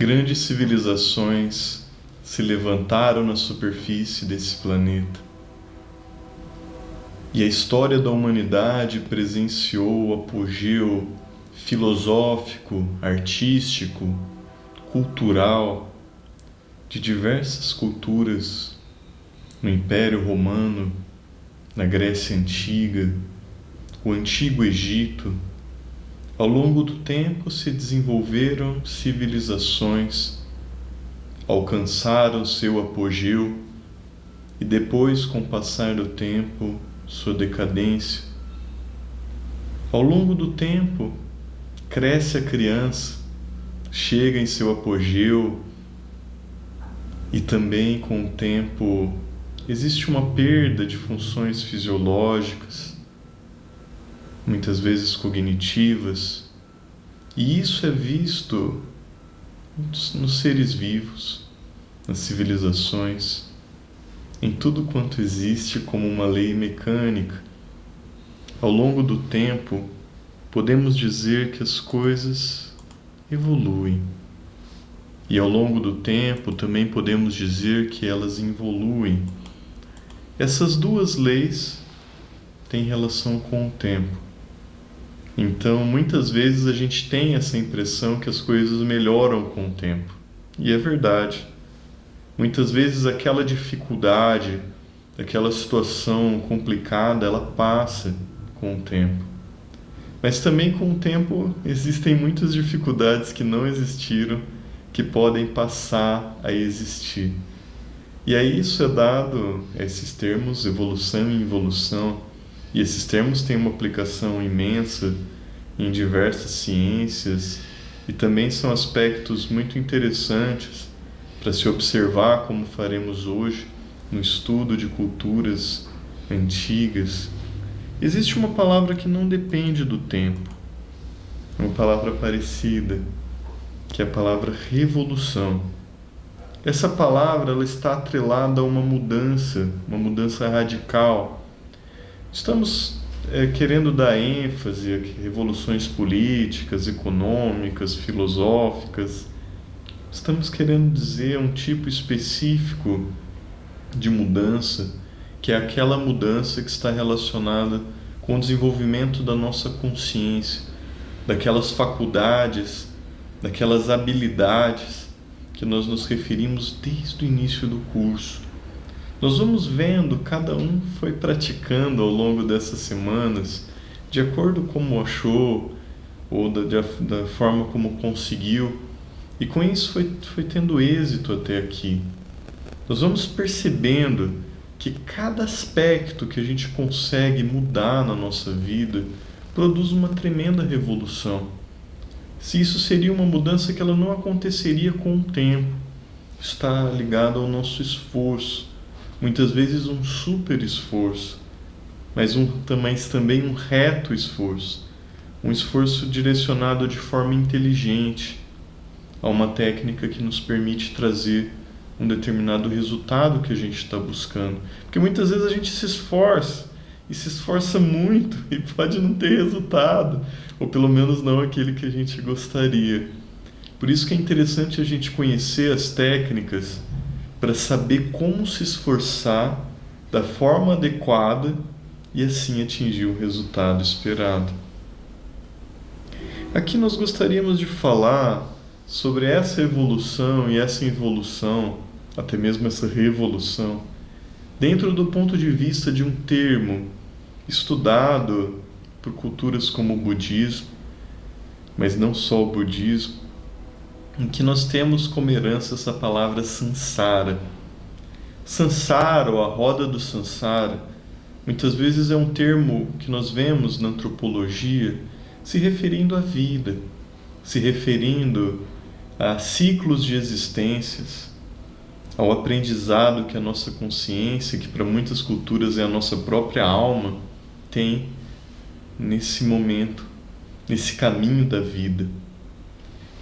grandes civilizações se levantaram na superfície desse planeta. E a história da humanidade presenciou o apogeu filosófico, artístico, cultural de diversas culturas no Império Romano, na Grécia Antiga, o Antigo Egito. Ao longo do tempo se desenvolveram civilizações, alcançaram seu apogeu e depois, com o passar do tempo, sua decadência. Ao longo do tempo, cresce a criança, chega em seu apogeu e também, com o tempo, existe uma perda de funções fisiológicas, muitas vezes cognitivas, e isso é visto nos seres vivos, nas civilizações, em tudo quanto existe como uma lei mecânica. Ao longo do tempo, podemos dizer que as coisas evoluem. E ao longo do tempo também podemos dizer que elas involuem. Essas duas leis têm relação com o tempo. Então, muitas vezes a gente tem essa impressão que as coisas melhoram com o tempo. E é verdade. Muitas vezes aquela dificuldade, aquela situação complicada, ela passa com o tempo. Mas também com o tempo existem muitas dificuldades que não existiram, que podem passar a existir. E aí isso é dado a esses termos, evolução e involução. E esses termos têm uma aplicação imensa em diversas ciências e também são aspectos muito interessantes para se observar, como faremos hoje, no estudo de culturas antigas. Existe uma palavra que não depende do tempo, uma palavra parecida, que é a palavra revolução. Essa palavra ela está atrelada a uma mudança radical. Estamos querendo dar ênfase a revoluções políticas, econômicas, filosóficas. Estamos querendo dizer um tipo específico de mudança, que é aquela mudança que está relacionada com o desenvolvimento da nossa consciência, daquelas faculdades, daquelas habilidades que nós nos referimos desde o início do curso. Nós vamos vendo, cada um foi praticando ao longo dessas semanas, de acordo com como achou, ou da forma como conseguiu, e com isso foi tendo êxito até aqui. Nós vamos percebendo que cada aspecto que a gente consegue mudar na nossa vida produz uma tremenda revolução. Se isso seria uma mudança que ela não aconteceria com o tempo, está ligado ao nosso esforço, muitas vezes um super esforço, mas também um reto esforço, um esforço direcionado de forma inteligente a uma técnica que nos permite trazer um determinado resultado que a gente está buscando. Porque muitas vezes a gente se esforça, e se esforça muito, e pode não ter resultado, ou pelo menos não aquele que a gente gostaria. Por isso que é interessante a gente conhecer as técnicas para saber como se esforçar da forma adequada e assim atingir o resultado esperado. Aqui nós gostaríamos de falar sobre essa evolução e essa involução, até mesmo essa revolução, dentro do ponto de vista de um termo estudado por culturas como o budismo, mas não só o budismo, em que nós temos como herança essa palavra samsara. Samsara, ou a roda do samsara, muitas vezes é um termo que nós vemos na antropologia se referindo à vida, se referindo a ciclos de existências, ao aprendizado que a nossa consciência, que para muitas culturas é a nossa própria alma, tem nesse momento, nesse caminho da vida.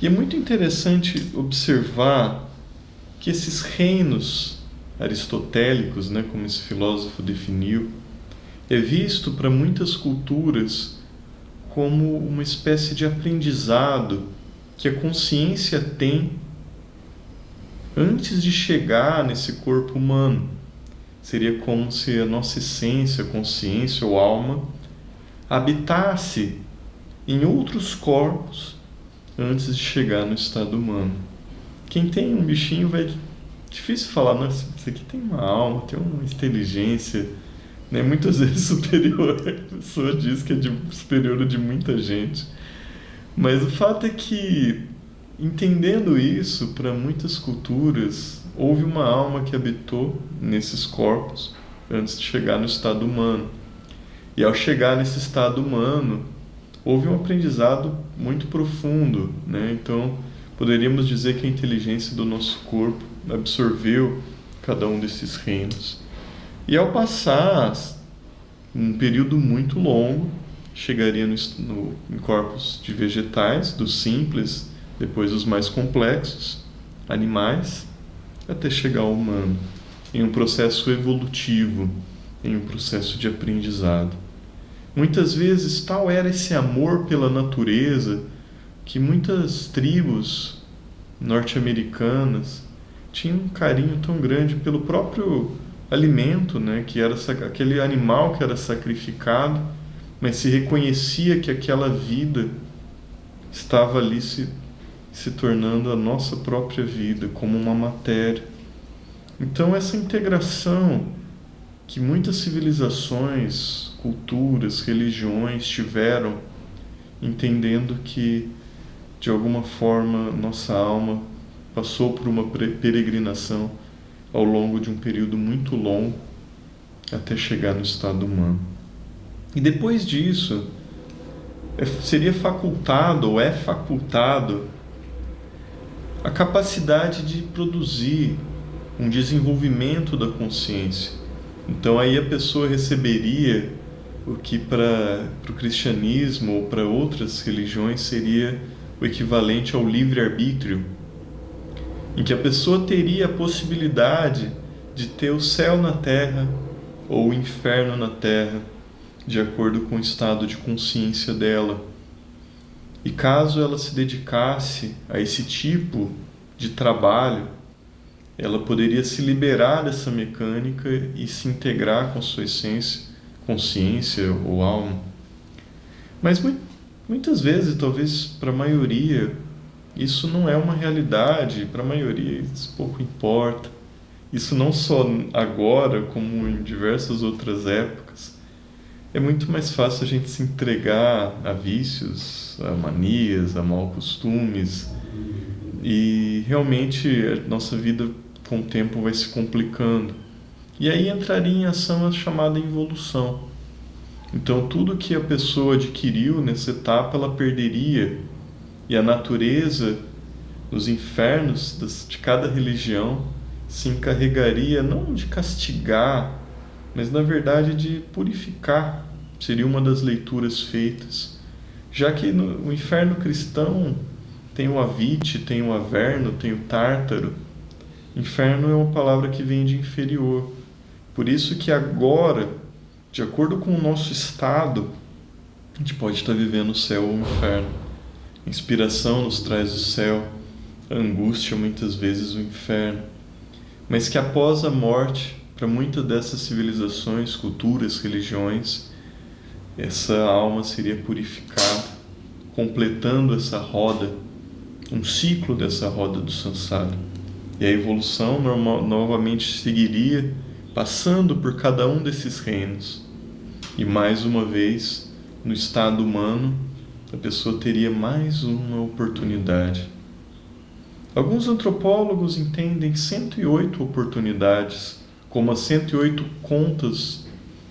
E é muito interessante observar que esses reinos aristotélicos, como esse filósofo definiu, é visto para muitas culturas como uma espécie de aprendizado que a consciência tem antes de chegar nesse corpo humano. Seria como se a nossa essência, consciência ou alma habitasse em outros corpos antes de chegar no estado humano. Quem tem um bichinho vai... Difícil falar, nossa, isso aqui tem uma alma, tem uma inteligência, né? Muitas vezes superior. A pessoa diz que é superior a de muita gente. Mas o fato é que, entendendo isso, para muitas culturas, houve uma alma que habitou nesses corpos antes de chegar no estado humano. E ao chegar nesse estado humano, houve um aprendizado muito profundo, né? Então, poderíamos dizer que a inteligência do nosso corpo absorveu cada um desses reinos. E ao passar um período muito longo, chegaria em corpos de vegetais, dos simples, depois os mais complexos, animais, até chegar ao humano, em um processo evolutivo, em um processo de aprendizado. Muitas vezes tal era esse amor pela natureza que muitas tribos norte-americanas tinham um carinho tão grande pelo próprio alimento, né, que era aquele animal que era sacrificado, mas se reconhecia que aquela vida estava ali se tornando a nossa própria vida, como uma matéria. Então essa integração que muitas civilizações, culturas, religiões tiveram, entendendo que de alguma forma nossa alma passou por uma peregrinação ao longo de um período muito longo até chegar no estado humano. E depois disso, seria facultado ou é facultado a capacidade de produzir um desenvolvimento da consciência. Então aí a pessoa receberia o que para o cristianismo ou para outras religiões seria o equivalente ao livre-arbítrio, em que a pessoa teria a possibilidade de ter o céu na terra ou o inferno na terra, de acordo com o estado de consciência dela. E caso ela se dedicasse a esse tipo de trabalho, ela poderia se liberar dessa mecânica e se integrar com a sua essência, consciência ou alma. Mas muitas vezes, talvez para a maioria, isso não é uma realidade. Para a maioria isso pouco importa. Isso não só agora, como em diversas outras épocas. É muito mais fácil a gente se entregar a vícios, a manias, a maus costumes, e realmente a nossa vida com o tempo vai se complicando. E aí entraria em ação a chamada involução. Então tudo que a pessoa adquiriu nessa etapa ela perderia, e a natureza, os infernos de cada religião se encarregaria não de castigar, mas na verdade de purificar. Seria uma das leituras feitas, já que no inferno cristão tem o Avite, tem o Averno, tem o Tártaro. Inferno é uma palavra que vem de inferior. Por isso que agora, de acordo com o nosso estado, a gente pode estar vivendo o céu ou o inferno. A inspiração nos traz o céu, a angústia muitas vezes o inferno. Mas que após a morte, para muitas dessas civilizações, culturas, religiões, essa alma seria purificada, completando essa roda, um ciclo dessa roda do samsara. E a evolução novamente seguiria, passando por cada um desses reinos. E mais uma vez, no estado humano, a pessoa teria mais uma oportunidade. Alguns antropólogos entendem 108 oportunidades como as 108 contas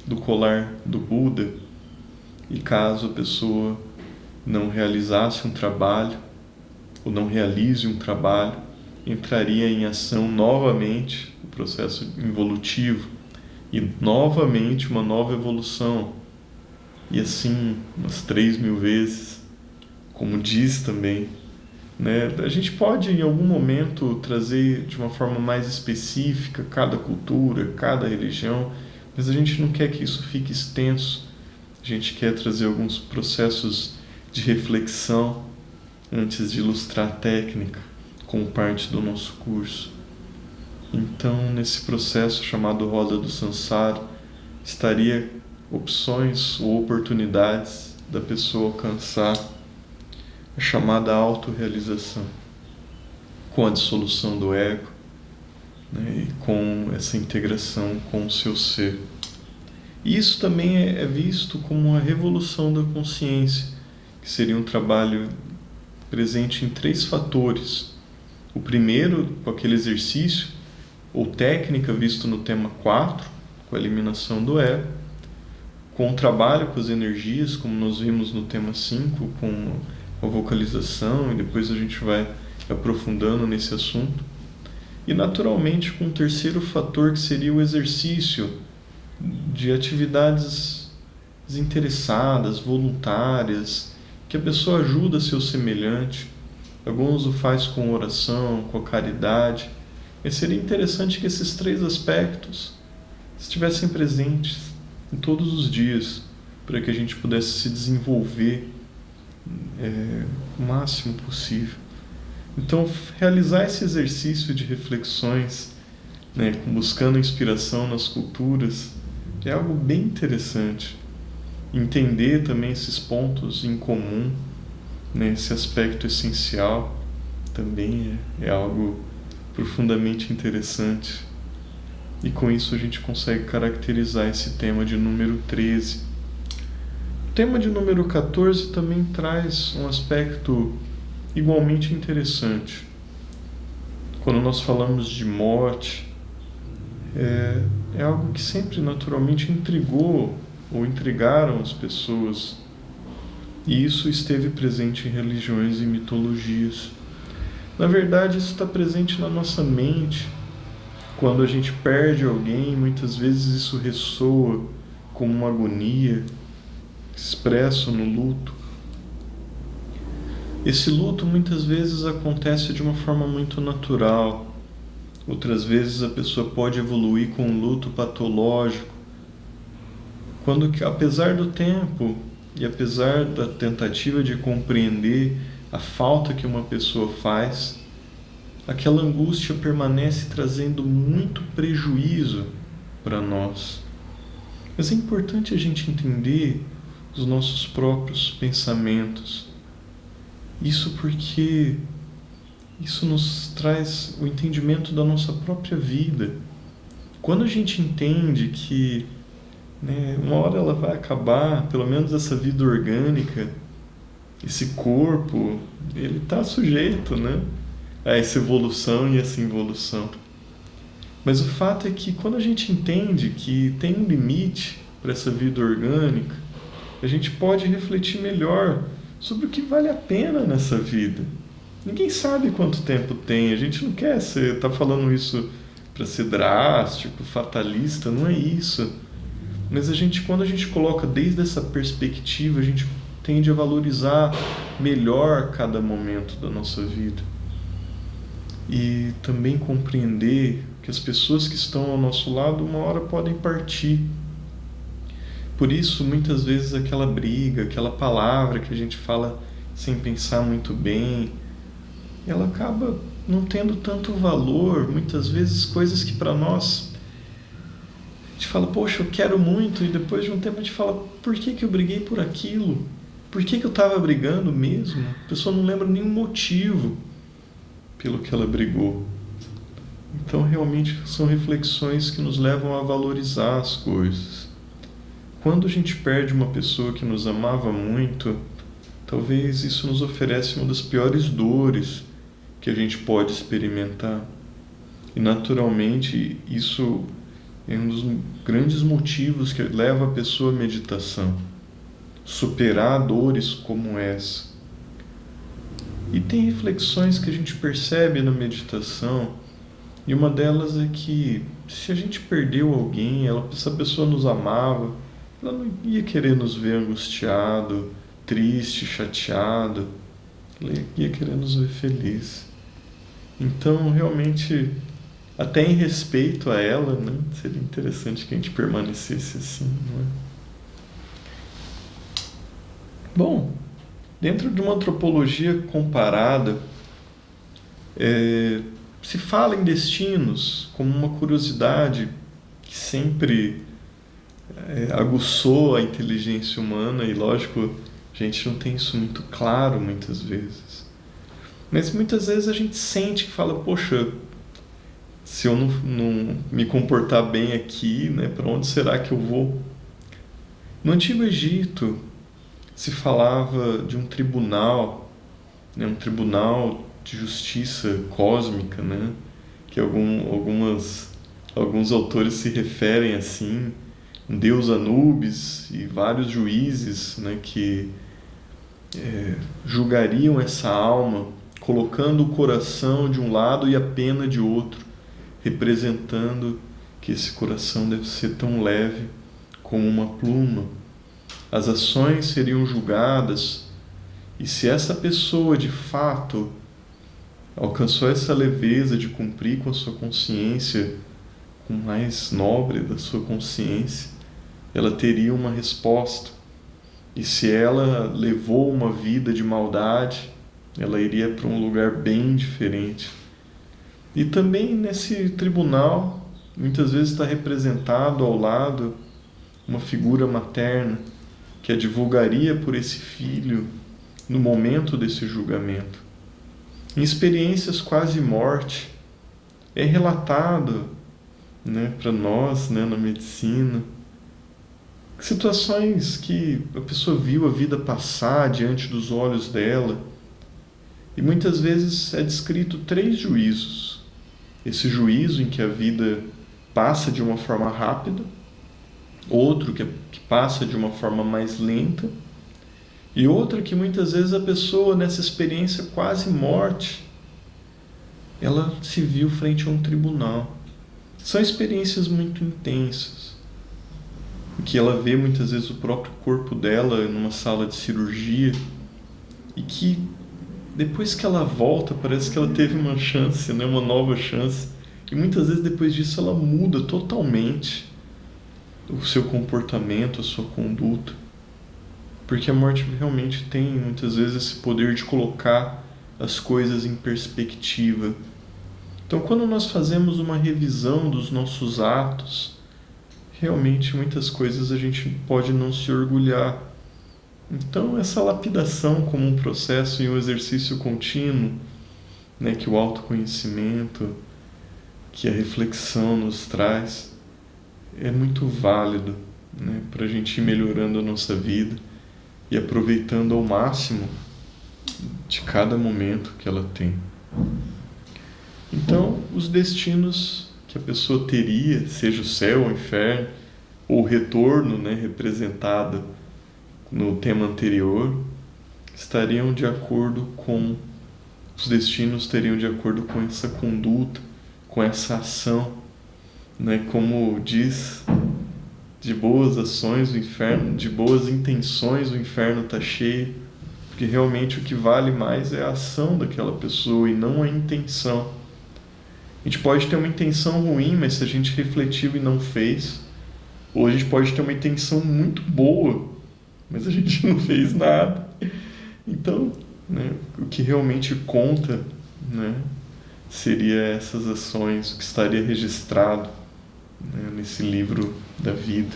do colar do Buda, e caso a pessoa não realizasse um trabalho ou não realize um trabalho, entraria em ação novamente o processo involutivo e novamente uma nova evolução, e assim umas 3.000 vezes, como diz também, né? A gente pode em algum momento trazer de uma forma mais específica cada cultura, cada religião, mas a gente não quer que isso fique extenso. A gente quer trazer alguns processos de reflexão antes de ilustrar a técnica como parte do nosso curso. Então, nesse processo chamado Roda do Sansara, estaria opções ou oportunidades da pessoa alcançar a chamada autorrealização, com a dissolução do ego, né, e com essa integração com o seu ser. E isso também é visto como uma revolução da consciência, que seria um trabalho presente em 3 fatores. O primeiro, com aquele exercício ou técnica visto no tema 4, com a eliminação do ego, com o trabalho com as energias, como nós vimos no tema 5, com a vocalização, e depois a gente vai aprofundando nesse assunto. E naturalmente com o terceiro fator, que seria o exercício de atividades desinteressadas, voluntárias, que a pessoa ajuda seu semelhante. Alguns o faz com oração, com a caridade. Mas seria interessante que esses 3 aspectos estivessem presentes em todos os dias, para que a gente pudesse se desenvolver o máximo possível. Então, realizar esse exercício de reflexões, né, buscando inspiração nas culturas, é algo bem interessante. Entender também esses pontos em comum, né, esse aspecto essencial, também é algo profundamente interessante. E com isso a gente consegue caracterizar esse tema de número 13. O tema de número 14 também traz um aspecto igualmente interessante. Quando nós falamos de morte, é algo que sempre naturalmente intrigou ou intrigaram as pessoas. E isso esteve presente em religiões e mitologias. Na verdade, isso está presente na nossa mente. Quando a gente perde alguém, muitas vezes isso ressoa como uma agonia, expresso no luto. Esse luto muitas vezes acontece de uma forma muito natural. Outras vezes a pessoa pode evoluir com um luto patológico, quando, apesar do tempo e apesar da tentativa de compreender a falta que uma pessoa faz, aquela angústia permanece trazendo muito prejuízo para nós. Mas é importante a gente entender os nossos próprios pensamentos. Isso porque isso nos traz o entendimento da nossa própria vida. Quando a gente entende que, né, uma hora ela vai acabar, pelo menos essa vida orgânica, esse corpo, ele está sujeito, né, a essa evolução e essa involução. Mas o fato é que quando a gente entende que tem um limite para essa vida orgânica, a gente pode refletir melhor sobre o que vale a pena nessa vida. Ninguém sabe quanto tempo tem, a gente não quer tá falando isso para ser drástico, fatalista, não é isso. Mas quando a gente coloca desde essa perspectiva, a gente tende a valorizar melhor cada momento da nossa vida. E também compreender que as pessoas que estão ao nosso lado uma hora podem partir. Por isso, muitas vezes aquela briga, aquela palavra que a gente fala sem pensar muito bem, ela acaba não tendo tanto valor. Muitas vezes coisas que para nós a gente fala, poxa, eu quero muito, e depois de um tempo a gente fala, por que eu briguei por aquilo? Por que eu estava brigando mesmo? A pessoa não lembra nenhum motivo pelo que ela brigou. Então realmente são reflexões que nos levam a valorizar as coisas. Quando a gente perde uma pessoa que nos amava muito, talvez isso nos oferece uma das piores dores que a gente pode experimentar. E naturalmente isso é um dos grandes motivos que leva a pessoa à meditação. Superar dores como essa. E tem reflexões que a gente percebe na meditação, e uma delas é que se a gente perdeu alguém, essa pessoa nos amava, ela não ia querer nos ver angustiado, triste, chateado, ela ia querer nos ver feliz. Então, realmente, até em respeito a ela, né, seria interessante que a gente permanecesse assim, não é? Bom, dentro de uma antropologia comparada, se fala em destinos como uma curiosidade que sempre aguçou a inteligência humana e, lógico, a gente não tem isso muito claro muitas vezes. Mas muitas vezes a gente sente que fala, poxa, se eu não me comportar bem aqui, né, para onde será que eu vou? No Antigo Egito se falava de um tribunal, né, um tribunal de justiça cósmica, né, que alguns autores se referem assim, um deus Anubis e vários juízes, né, que julgariam essa alma, colocando o coração de um lado e a pena de outro, representando que esse coração deve ser tão leve como uma pluma. As ações seriam julgadas, e se essa pessoa de fato alcançou essa leveza de cumprir com a sua consciência, com o mais nobre da sua consciência, ela teria uma resposta. E se ela levou uma vida de maldade, ela iria para um lugar bem diferente. E também nesse tribunal, muitas vezes está representado ao lado uma figura materna que advogaria por esse filho no momento desse julgamento. Em experiências quase morte, é relatado, né, para nós, né, na medicina, situações que a pessoa viu a vida passar diante dos olhos dela, e muitas vezes é descrito 3 juízos. Esse juízo em que a vida passa de uma forma rápida, outro que passa de uma forma mais lenta, e outra que muitas vezes a pessoa, nessa experiência quase morte, ela se viu frente a um tribunal. São experiências muito intensas, em que ela vê muitas vezes o próprio corpo dela numa sala de cirurgia, e que depois que ela volta, parece que ela teve uma chance, né, uma nova chance, e muitas vezes depois disso ela muda totalmente o seu comportamento, a sua conduta, porque a morte realmente tem muitas vezes esse poder de colocar as coisas em perspectiva. Então, quando nós fazemos uma revisão dos nossos atos, realmente muitas coisas a gente pode não se orgulhar. Então, essa lapidação como um processo e um exercício contínuo, né, que o autoconhecimento, que a reflexão nos traz, é muito válido, né, para a gente ir melhorando a nossa vida e aproveitando ao máximo de cada momento que ela tem. Então, os destinos que a pessoa teria, seja o céu, o inferno, ou o retorno, né, representado no tema anterior, estariam de acordo com, os destinos teriam de acordo com essa conduta, com essa ação, né, como diz, de boas ações o inferno, de boas intenções o inferno está cheio, porque realmente o que vale mais é a ação daquela pessoa e não a intenção. A gente pode ter uma intenção ruim, mas se a gente refletiu e não fez, ou a gente pode ter uma intenção muito boa, mas a gente não fez nada. Então, né, o que realmente conta, né, seria essas ações, o que estaria registrado, né, nesse livro da vida.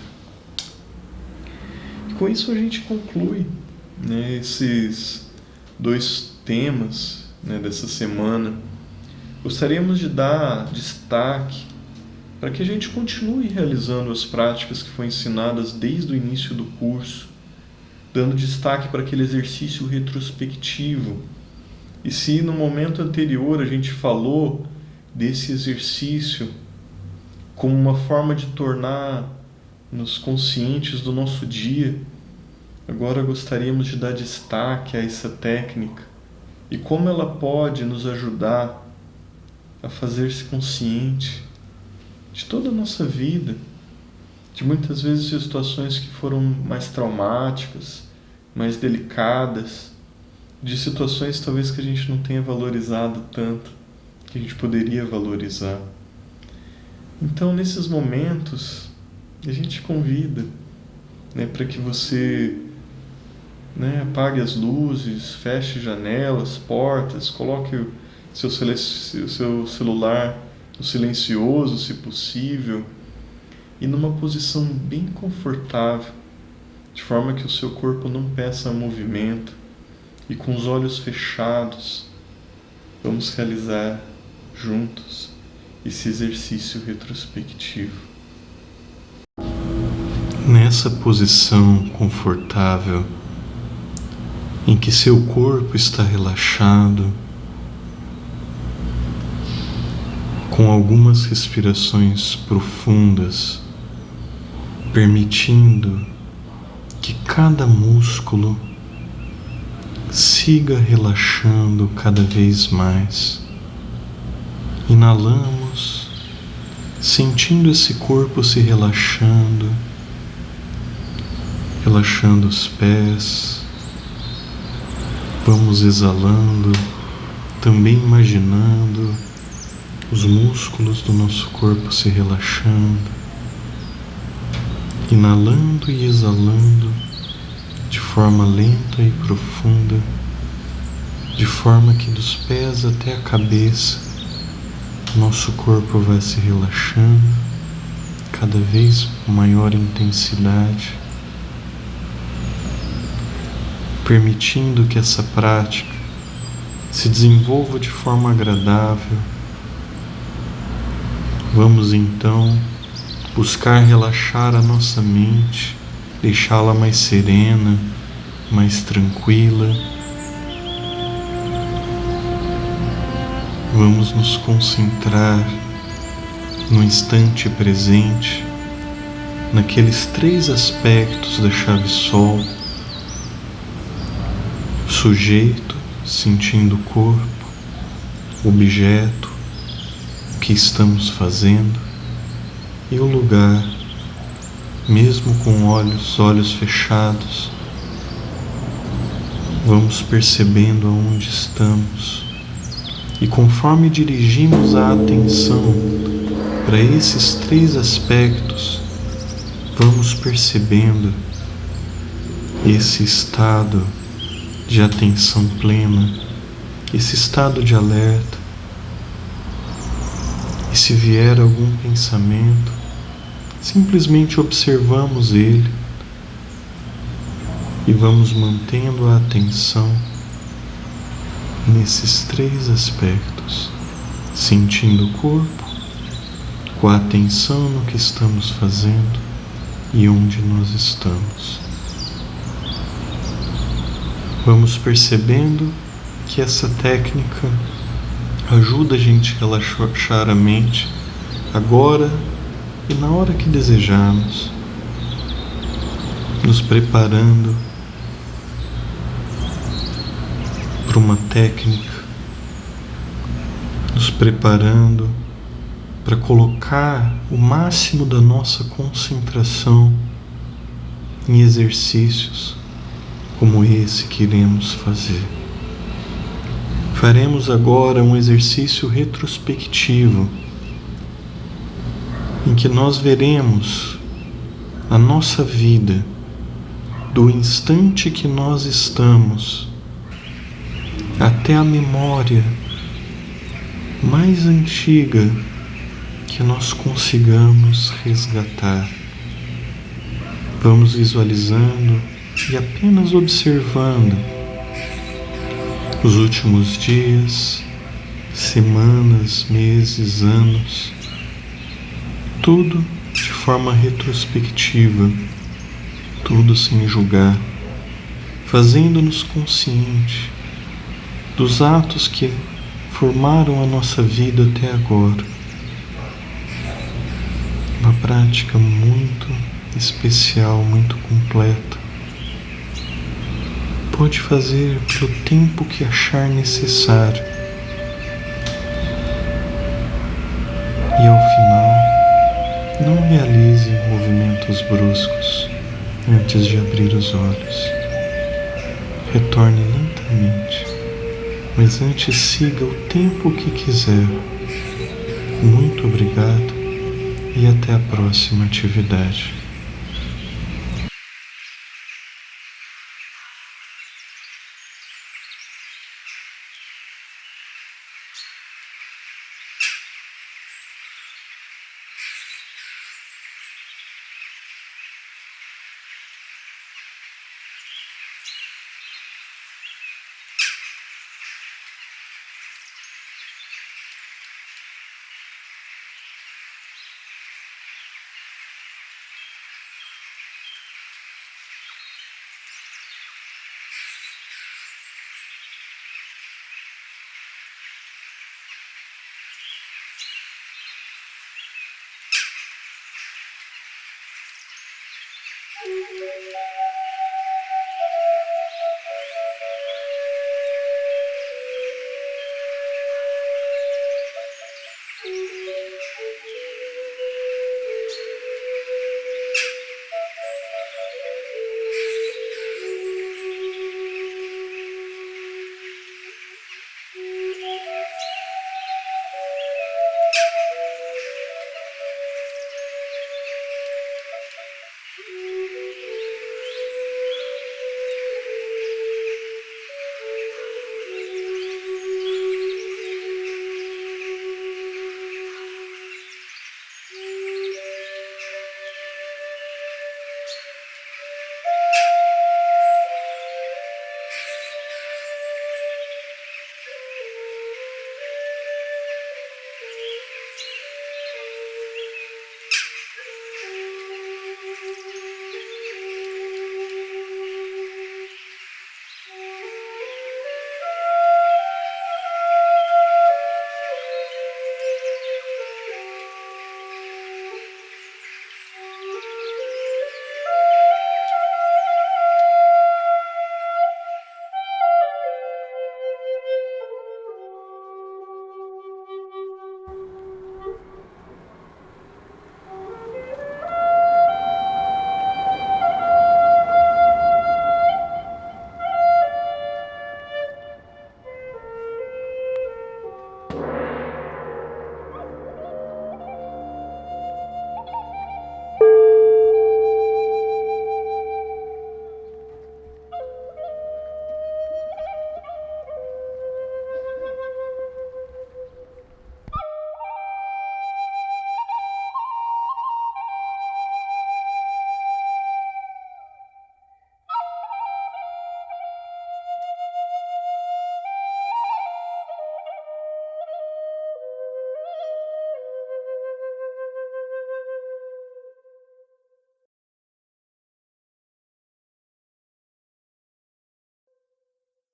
E com isso a gente conclui, né, esses 2 temas, né, dessa semana. Gostaríamos de dar destaque para que a gente continue realizando as práticas que foram ensinadas desde o início do curso, dando destaque para aquele exercício retrospectivo. E se no momento anterior a gente falou desse exercício como uma forma de tornar-nos conscientes do nosso dia, agora gostaríamos de dar destaque a essa técnica e como ela pode nos ajudar a fazer-se consciente de toda a nossa vida, de muitas vezes situações que foram mais traumáticas, mais delicadas, de situações talvez que a gente não tenha valorizado tanto, que a gente poderia valorizar. Então, nesses momentos, a gente convida, né, para que você, né, apague as luzes, feche janelas, portas, coloque seu celular no silencioso, se possível, e numa posição bem confortável, de forma que o seu corpo não peça movimento, e com os olhos fechados, vamos realizar juntos esse exercício retrospectivo. Nessa posição confortável, em que seu corpo está relaxado, com algumas respirações profundas, permitindo que cada músculo siga relaxando cada vez mais. Inalamos, sentindo esse corpo se relaxando, relaxando os pés. Vamos exalando, também imaginando os músculos do nosso corpo se relaxando, inalando e exalando de forma lenta e profunda, de forma que dos pés até a cabeça nosso corpo vai se relaxando cada vez com maior intensidade, permitindo que essa prática se desenvolva de forma agradável. Vamos então buscar relaxar a nossa mente, deixá-la mais serena, mais tranquila. Vamos nos concentrar no instante presente, naqueles 3 aspectos da chave Sol: sujeito, sentindo o corpo, objeto, o que estamos fazendo, e o lugar, mesmo com olhos fechados. Vamos percebendo aonde estamos, e conforme dirigimos a atenção para esses 3 aspectos, vamos percebendo esse estado de atenção plena, esse estado de alerta. E se vier algum pensamento, simplesmente observamos ele e vamos mantendo a atenção nesses 3 aspectos, sentindo o corpo, com a atenção no que estamos fazendo e onde nós estamos. Vamos percebendo que essa técnica ajuda a gente a relaxar a mente agora e na hora que desejarmos, nos preparando para uma técnica, nos preparando para colocar o máximo da nossa concentração em exercícios como esse que iremos fazer. Faremos agora um exercício retrospectivo, em que nós veremos a nossa vida do instante que nós estamos até a memória mais antiga que nós consigamos resgatar. Vamos visualizando e apenas observando os últimos dias, semanas, meses, anos, tudo de forma retrospectiva, tudo sem julgar, fazendo-nos consciente dos atos que formaram a nossa vida até agora. Uma prática muito especial, muito completa. Pode fazer pelo tempo que achar necessário. E ao final, não realize movimentos bruscos antes de abrir os olhos. Retorne lentamente, mas antes siga o tempo que quiser. Muito obrigado e até a próxima atividade.